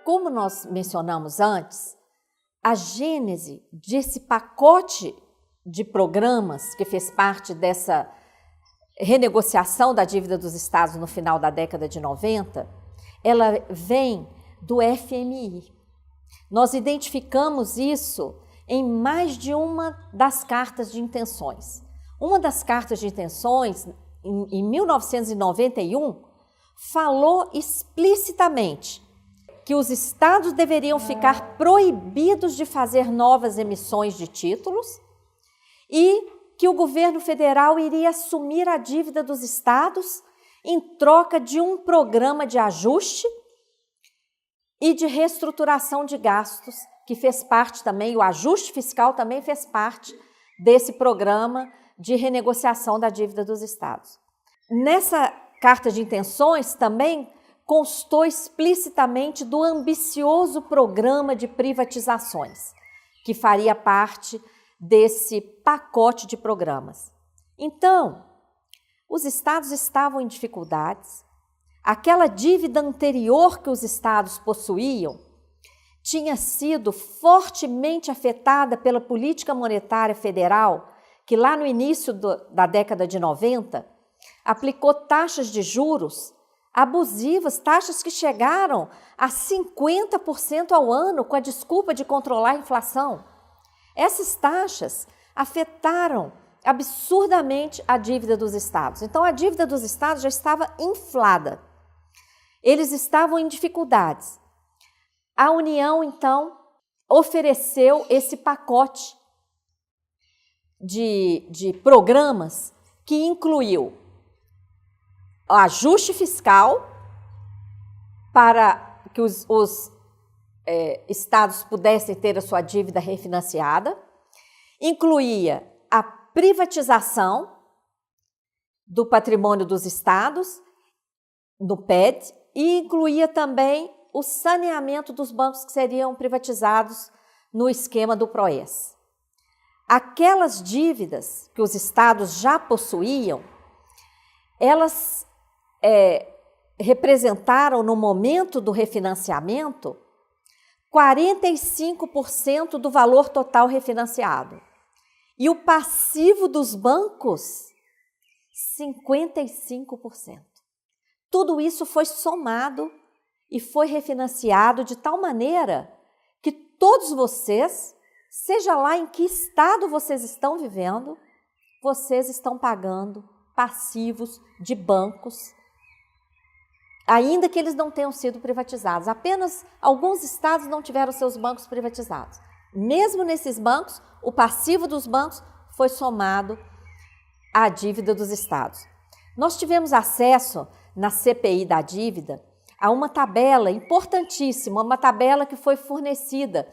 como nós mencionamos antes, a gênese desse pacote de programas que fez parte dessa renegociação da dívida dos estados no final da década de 90, ela vem do FMI. Nós identificamos isso em mais de uma das cartas de intenções. Uma das cartas de intenções, em 1991, falou explicitamente que os estados deveriam ficar proibidos de fazer novas emissões de títulos e que o governo federal iria assumir a dívida dos estados em troca de um programa de ajuste e de reestruturação de gastos, que fez parte também, o ajuste fiscal também fez parte desse programa de renegociação da dívida dos estados. Nessa carta de intenções também constou explicitamente do ambicioso programa de privatizações, que faria parte desse pacote de programas. Então, os estados estavam em dificuldades, aquela dívida anterior que os estados possuíam tinha sido fortemente afetada pela política monetária federal, que lá no início da década de 90, aplicou taxas de juros abusivas, taxas que chegaram a 50% ao ano com a desculpa de controlar a inflação. Essas taxas afetaram absurdamente a dívida dos estados. Então, a dívida dos estados já estava inflada. Eles estavam em dificuldades. A União, então, ofereceu esse pacote de programas que incluiu o ajuste fiscal para que os estados pudessem ter a sua dívida refinanciada, incluía a privatização do patrimônio dos estados, do PED, e incluía também o saneamento dos bancos que seriam privatizados no esquema do PROES. Aquelas dívidas que os estados já possuíam, elas representaram, no momento do refinanciamento, 45% do valor total refinanciado. E o passivo dos bancos, 55%. Tudo isso foi somado e foi refinanciado de tal maneira que todos vocês, seja lá em que estado vocês estão vivendo, vocês estão pagando passivos de bancos, ainda que eles não tenham sido privatizados. Apenas alguns estados não tiveram seus bancos privatizados. Mesmo nesses bancos, o passivo dos bancos foi somado à dívida dos estados. Nós tivemos acesso, na CPI da dívida, a uma tabela importantíssima, uma tabela que foi fornecida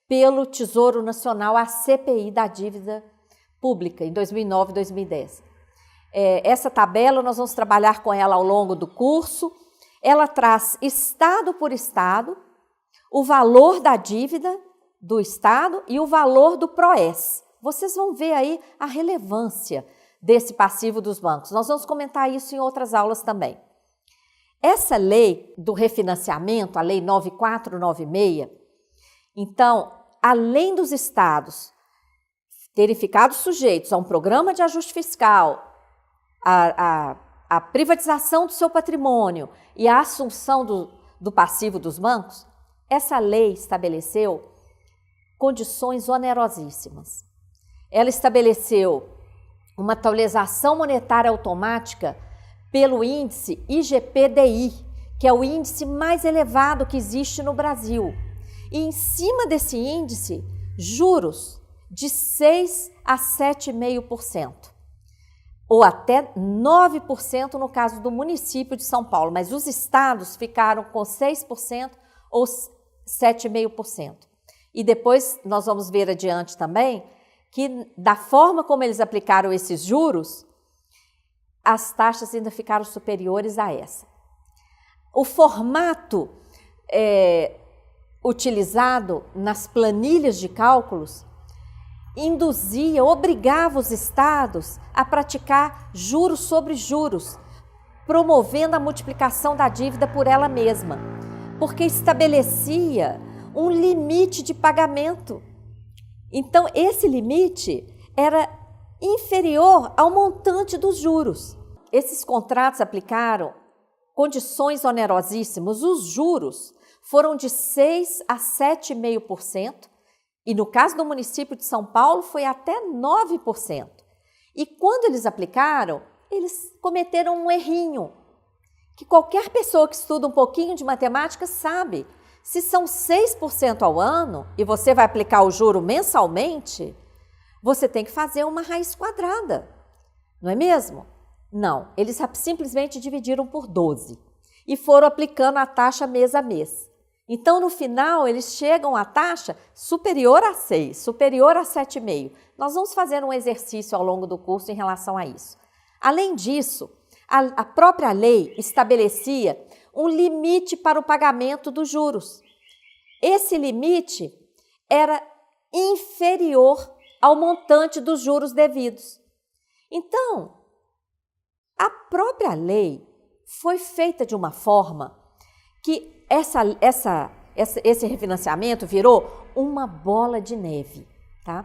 pelo Tesouro Nacional à CPI da dívida pública, em 2009 e 2010. Essa tabela, nós vamos trabalhar com ela ao longo do curso. Ela traz estado por estado o valor da dívida do estado e o valor do PROES. Vocês vão ver aí a relevância desse passivo dos bancos. Nós vamos comentar isso em outras aulas também. Essa lei do refinanciamento, a Lei 9496, então, além dos estados terem ficado sujeitos a um programa de ajuste fiscal, a privatização do seu patrimônio e a assunção do passivo dos bancos, essa lei estabeleceu condições onerosíssimas. Ela estabeleceu uma atualização monetária automática pelo índice IGPDI, que é o índice mais elevado que existe no Brasil. E em cima desse índice, juros de 6% a 7,5%. Ou até 9% no caso do município de São Paulo, mas os estados ficaram com 6% ou 7,5%. E depois nós vamos ver adiante também que, da forma como eles aplicaram esses juros, as taxas ainda ficaram superiores a essa. O formato utilizado nas planilhas de cálculos induzia, obrigava os estados a praticar juros sobre juros, promovendo a multiplicação da dívida por ela mesma. porque estabelecia um limite de pagamento. Então, esse limite era inferior ao montante dos juros. Esses contratos aplicaram condições onerosíssimas. Os juros foram de 6% a 7,5%, e no caso do município de São Paulo foi até 9%. E quando eles aplicaram, eles cometeram um errinho, que qualquer pessoa que estuda um pouquinho de matemática sabe. Se são 6% ao ano e você vai aplicar o juro mensalmente, você tem que fazer uma raiz quadrada, não é mesmo? Não, eles simplesmente dividiram por 12 e foram aplicando a taxa mês a mês. Então, no final, eles chegam à taxa superior a 6, superior a 7,5. Nós vamos fazer um exercício ao longo do curso em relação a isso. Além disso, a própria lei estabelecia um limite para o pagamento dos juros. Esse limite era inferior ao montante dos juros devidos. Então, a própria lei foi feita de uma forma que esse refinanciamento virou uma bola de neve. Tá?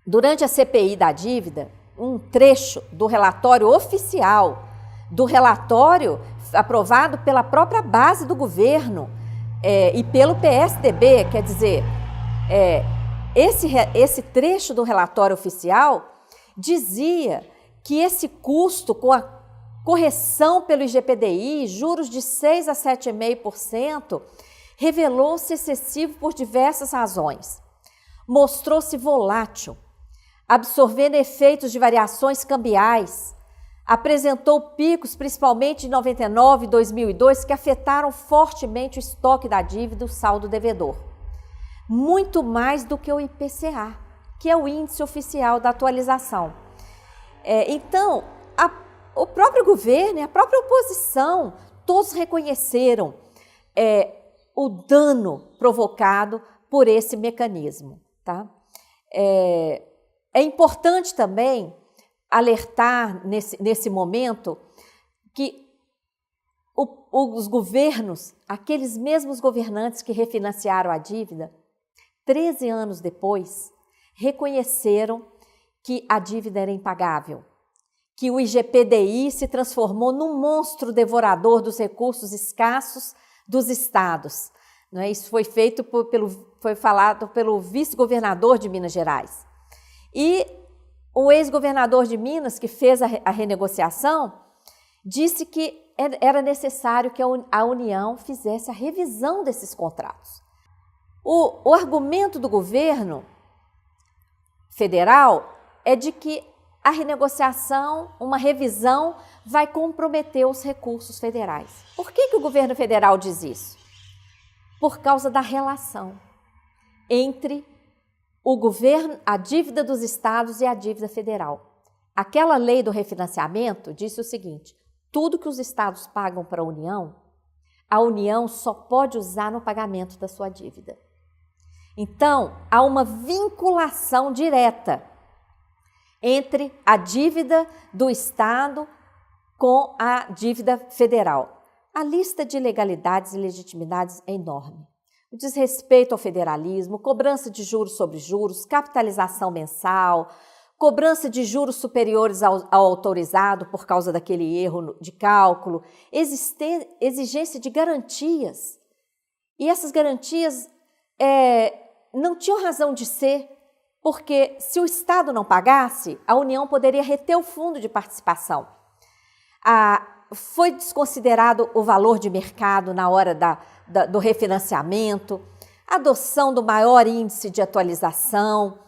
Durante a CPI da dívida, um trecho do relatório oficial, do relatório aprovado pela própria base do governo e pelo PSDB, quer dizer, esse trecho do relatório oficial dizia que esse custo com a correção pelo IGPDI, juros de 6% a 7,5%, revelou-se excessivo por diversas razões. Mostrou-se volátil, absorvendo efeitos de variações cambiais, apresentou picos, principalmente em 99 e 2002, que afetaram fortemente o estoque da dívida e o saldo devedor. Muito mais do que o IPCA, que é o índice oficial da atualização. Então, o próprio governo e a própria oposição, todos reconheceram o dano provocado por esse mecanismo. Tá? É importante também alertar nesse momento que os governos, aqueles mesmos governantes que refinanciaram a dívida, 13 anos depois, reconheceram que a dívida era impagável, que o IGPDI se transformou num monstro devorador dos recursos escassos dos estados. Não é? Isso foi falado pelo vice-governador de Minas Gerais. E o ex-governador de Minas, que fez a renegociação, disse que era necessário que a União fizesse a revisão desses contratos. O argumento do governo federal é de que a renegociação, uma revisão, vai comprometer os recursos federais. Por que o governo federal diz isso? Por causa da relação entre o governo, a dívida dos estados e a dívida federal. Aquela lei do refinanciamento disse o seguinte: tudo que os estados pagam para a União só pode usar no pagamento da sua dívida. Então, há uma vinculação direta entre a dívida do estado com a dívida federal. A lista de ilegalidades e legitimidades é enorme. O desrespeito ao federalismo, cobrança de juros sobre juros, capitalização mensal, cobrança de juros superiores ao autorizado por causa daquele erro de cálculo, exigência de garantias. E essas garantias não tinham razão de ser, porque se o Estado não pagasse, a União poderia reter o fundo de participação. Foi desconsiderado o valor de mercado na hora do refinanciamento, adoção do maior índice de atualização,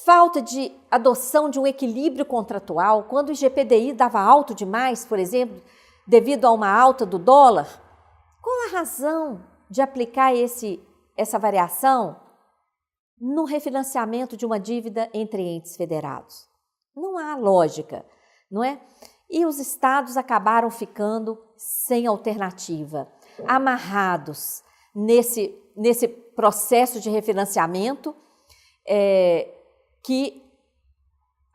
falta de adoção de um equilíbrio contratual. Quando o IGPDI dava alto demais, por exemplo, devido a uma alta do dólar, qual a razão de aplicar essa variação no refinanciamento de uma dívida entre entes federados? Não há lógica, não é? E os estados acabaram ficando sem alternativa, amarrados nesse processo de refinanciamento que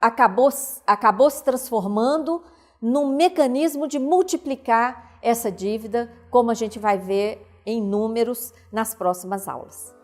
acabou se transformando num mecanismo de multiplicar essa dívida, como a gente vai ver em números nas próximas aulas.